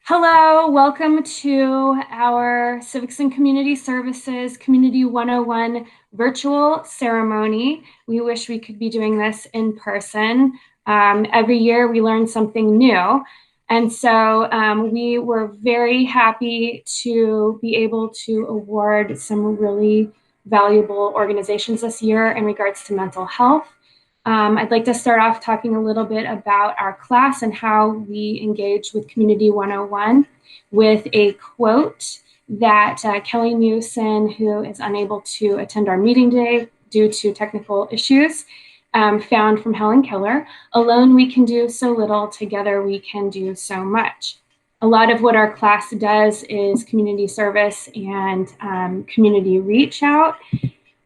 Hello, welcome to our Civics and Community Services Community 101 virtual ceremony. We wish we could be doing this in person. Every year we learn something new. And so we were very happy to be able to award some really valuable organizations this year in regards to mental health. I'd like to start off talking a little bit about our class and how we engage with Community 101 with a quote that Kelly Mewson, who is unable to attend our meeting today due to technical issues, found from Helen Keller. Alone we can do so little, together we can do so much. A lot of what our class does is community service and community reach out.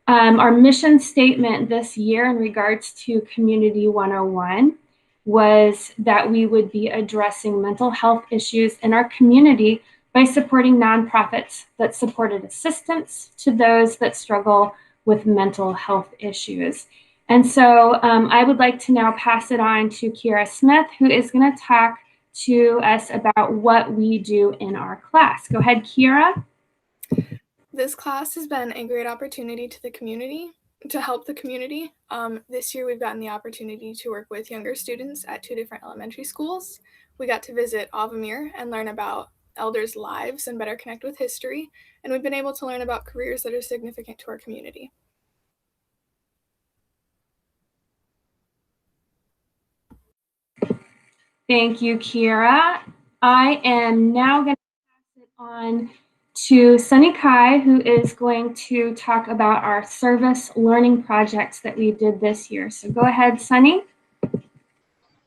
Our mission statement this year in regards to Community 101 was that we would be addressing mental health issues in our community by supporting nonprofits that supported assistance to those that struggle with mental health issues. And so I would like to now pass it on to Kira Smith, who is going to talk to us about what we do in our class. Go ahead, Kira. This class has been a great opportunity to the community, to help the community. This year we've gotten the opportunity to work with younger students at 2 different elementary schools. We got to visit Avamere and learn about elders' lives and better connect with history. And we've been able to learn about careers that are significant to our community. Thank you, Kira. I am now going to pass it on to Sunny Kai, who is going to talk about our service learning projects that we did this year. So go ahead, Sunny.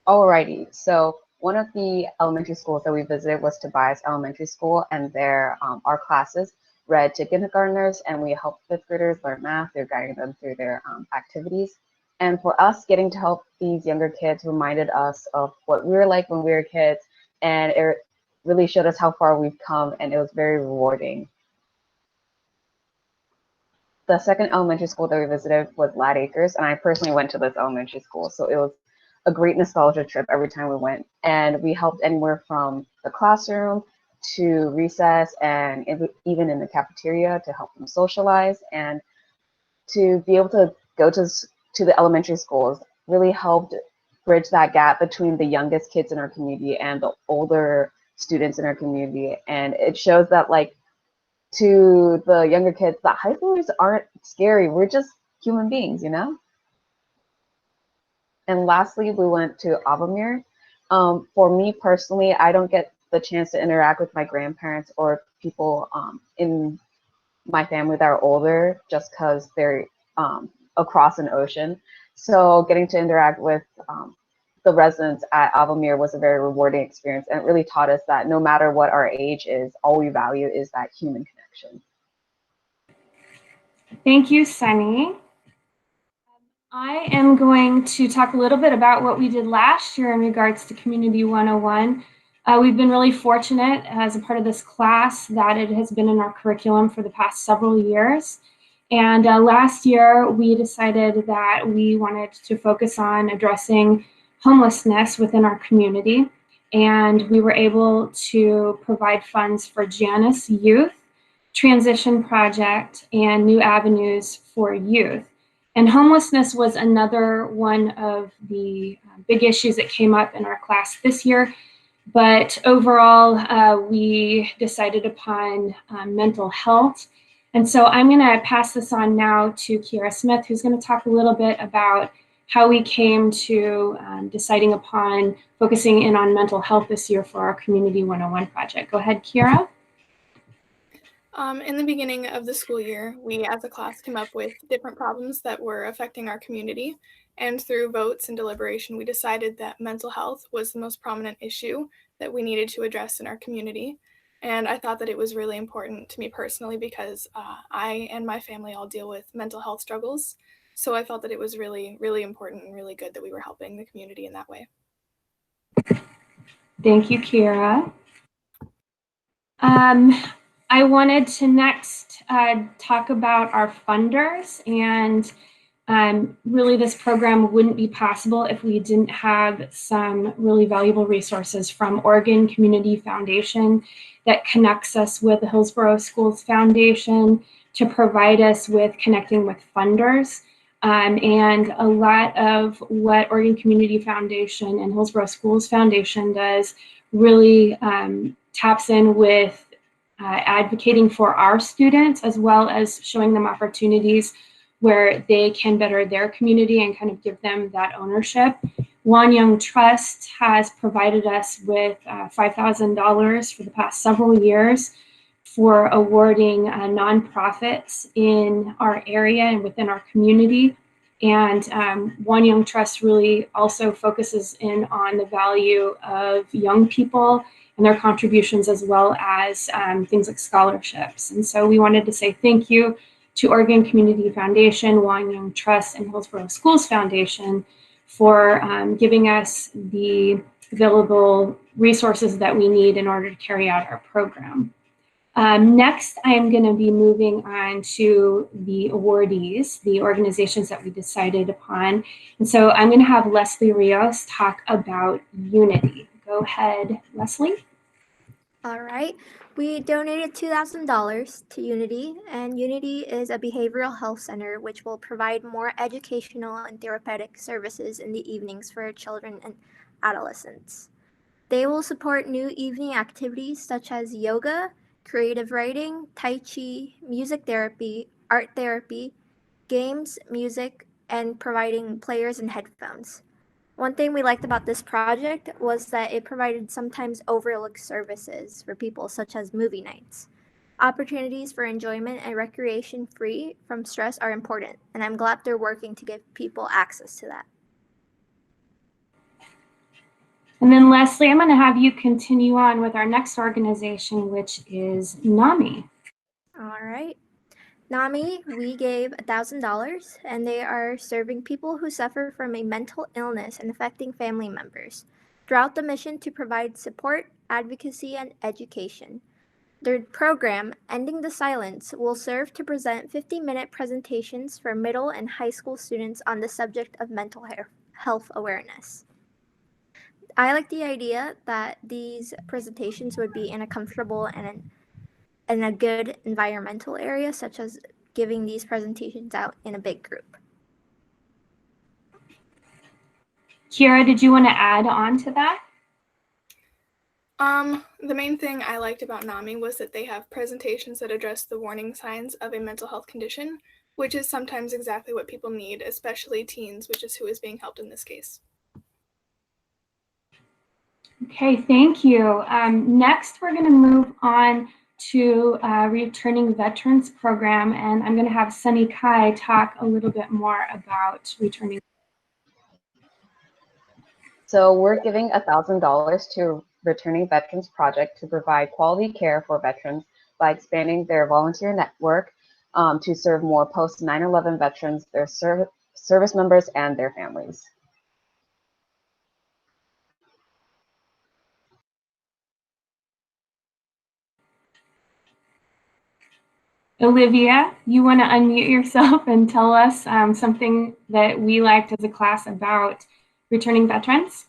Alrighty, so one of the elementary schools that we visited was Tobias Elementary School, and our classes read to kindergartners, and we helped fifth graders learn math through guiding them through their activities. And for us, getting to help these younger kids reminded us of what we were like when we were kids, and it really showed us how far we've come, and it was very rewarding. The second elementary school that we visited was Lad Acres, and I personally went to this elementary school, so it was a great nostalgia trip every time we went. And we helped anywhere from the classroom to recess and even in the cafeteria to help them socialize, and to be able to go to the elementary schools really helped bridge that gap between the youngest kids in our community and the older students in our community. And it shows that, like, to the younger kids, that high schoolers aren't scary. We're just human beings, you know? And lastly, we went to Avamere. For me personally, I don't get the chance to interact with my grandparents or people in my family that are older just because they're across an ocean. So getting to interact with the residents at Avamere was a very rewarding experience, and it really taught us that no matter what our age is, all we value is that human connection. Thank you, Sunny. I am going to talk a little bit about what we did last year in regards to Community 101. We've been really fortunate as a part of this class that it has been in our curriculum for the past several years. And last year, we decided that we wanted to focus on addressing homelessness within our community. And we were able to provide funds for Janus Youth, Transition Project, and New Avenues for Youth. And homelessness was another one of the big issues that came up in our class this year. But overall, we decided upon mental health. And so I'm going to pass this on now to Kira Smith, who's going to talk a little bit about how we came to deciding upon focusing in on mental health this year for our Community 101 project. Go ahead, Kira. In the beginning of the school year, we as a class came up with different problems that were affecting our community. And through votes and deliberation, we decided that mental health was the most prominent issue that we needed to address in our community. And I thought that it was really important to me personally because I and my family all deal with mental health struggles. So I felt that it was really, really important and really good that we were helping the community in that way. Thank you, Kira. I wanted to next talk about our funders, and Really, this program wouldn't be possible if we didn't have some really valuable resources from Oregon Community Foundation that connects us with the Hillsboro Schools Foundation to provide us with connecting with funders. And a lot of what Oregon Community Foundation and Hillsboro Schools Foundation does really taps in with advocating for our students, as well as showing them opportunities where they can better their community and kind of give them that ownership. Juan Young Trust has provided us with $5,000 for the past several years for awarding nonprofits in our area and within our community. And Juan Young Trust really also focuses in on the value of young people and their contributions, as well as things like scholarships. And so we wanted to say thank you to Oregon Community Foundation, Juan Young Trust, and Hillsboro Schools Foundation for giving us the available resources that we need in order to carry out our program. Next, I am going to be moving on to the awardees, the organizations that we decided upon. And so I'm going to have Leslie Rios talk about Unity. Go ahead, Leslie. All right. We donated $2,000 to Unity, and Unity is a behavioral health center which will provide more educational and therapeutic services in the evenings for children and adolescents. They will support new evening activities such as yoga, creative writing, tai chi, music therapy, art therapy, games, music, and providing players and headphones. One thing we liked about this project was that it provided sometimes overlooked services for people, such as movie nights. Opportunities for enjoyment and recreation free from stress are important, and I'm glad they're working to give people access to that. And then Leslie, I'm going to have you continue on with our next organization, which is NAMI. All right. NAMI, we gave $1,000, and they are serving people who suffer from a mental illness and affecting family members throughout the mission to provide support, advocacy, and education. Their program, Ending the Silence, will serve to present 50-minute presentations for middle and high school students on the subject of mental health awareness. I like the idea that these presentations would be in a comfortable and in a good environmental area, such as giving these presentations out in a big group. Kiara, did you want to add on to that? The main thing I liked about NAMI was that they have presentations that address the warning signs of a mental health condition, which is sometimes exactly what people need, especially teens, which is who is being helped in this case. Okay, thank you. Next, we're going to move on to Returning Veterans Program, and I'm going to have Sunny Kai talk a little bit more about returning. So we're giving $1,000 to Returning Veterans Project to provide quality care for veterans by expanding their volunteer network to serve more post 9/11 veterans, their service members, and their families. Olivia, you want to unmute yourself and tell us something that we liked as a class about returning veterans?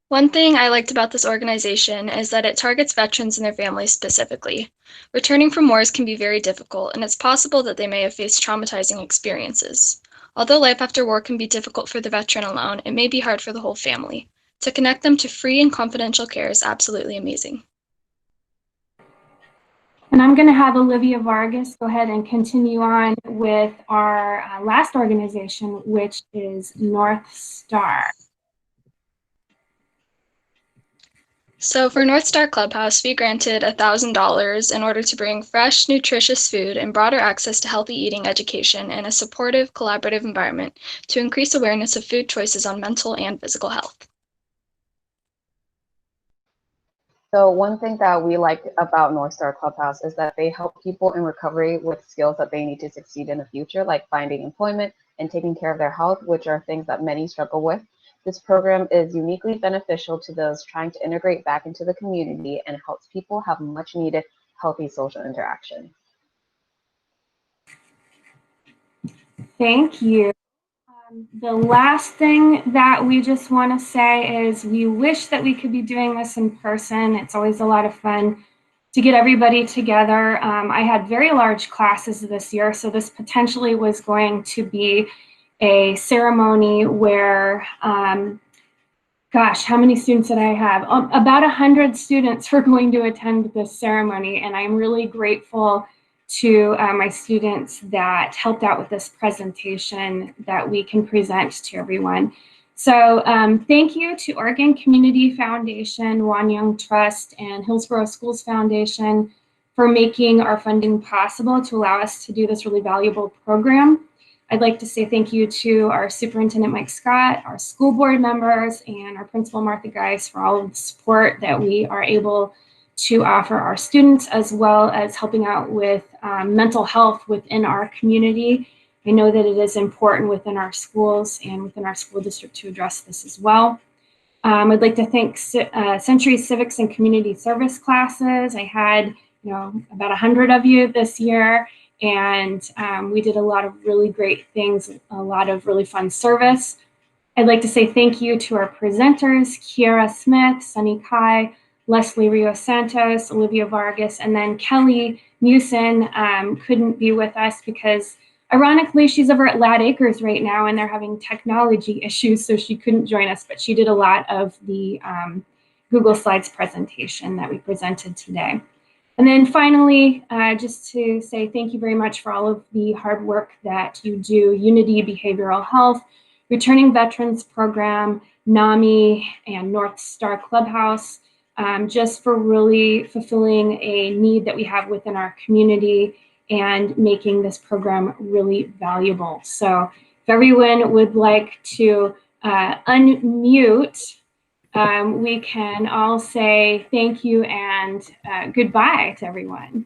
One thing I liked about this organization is that it targets veterans and their families specifically. Returning from wars can be very difficult, and it's possible that they may have faced traumatizing experiences. Although life after war can be difficult for the veteran alone, it may be hard for the whole family. To connect them to free and confidential care is absolutely amazing. And I'm going to have Olivia Vargas go ahead and continue on with our last organization, which is North Star. So for North Star Clubhouse, we granted $1,000 in order to bring fresh, nutritious food and broader access to healthy eating education in a supportive, collaborative environment to increase awareness of food choices on mental and physical health. So one thing that we like about North Star Clubhouse is that they help people in recovery with skills that they need to succeed in the future, like finding employment and taking care of their health, which are things that many struggle with. This program is uniquely beneficial to those trying to integrate back into the community and helps people have much needed healthy social interaction. Thank you. The last thing that we just want to say is we wish that we could be doing this in person. It's always a lot of fun to get everybody together. I had very large classes this year, so this potentially was going to be a ceremony where, gosh, how many students did I have? About 100 students were going to attend this ceremony, and I'm really grateful to my students that helped out with this presentation that we can present to everyone. So thank you to Oregon Community Foundation, Juan Young Trust, and Hillsboro Schools Foundation for making our funding possible to allow us to do this really valuable program. I'd like to say thank you to our superintendent, Mike Scott, our school board members, and our principal, Martha Geis, for all of the support that we are able to offer our students, as well as helping out with mental health within our community. I know that it is important within our schools and within our school district to address this as well. I'd like to thank Century Civics and Community Service classes. I had, about 100 of you this year. And we did a lot of really great things, a lot of really fun service. I'd like to say thank you to our presenters, Kiara Smith, Sunny Kai, Leslie Rios Santos, Olivia Vargas, and then Kelly Newson couldn't be with us because ironically, she's over at Lad Acres right now and they're having technology issues, so she couldn't join us, but she did a lot of the Google Slides presentation that we presented today. And then finally, just to say thank you very much for all of the hard work that you do, Unity Behavioral Health, Returning Veterans Program, NAMI, and North Star Clubhouse, just for really fulfilling a need that we have within our community and making this program really valuable. So if everyone would like to unmute, we can all say thank you and goodbye to everyone.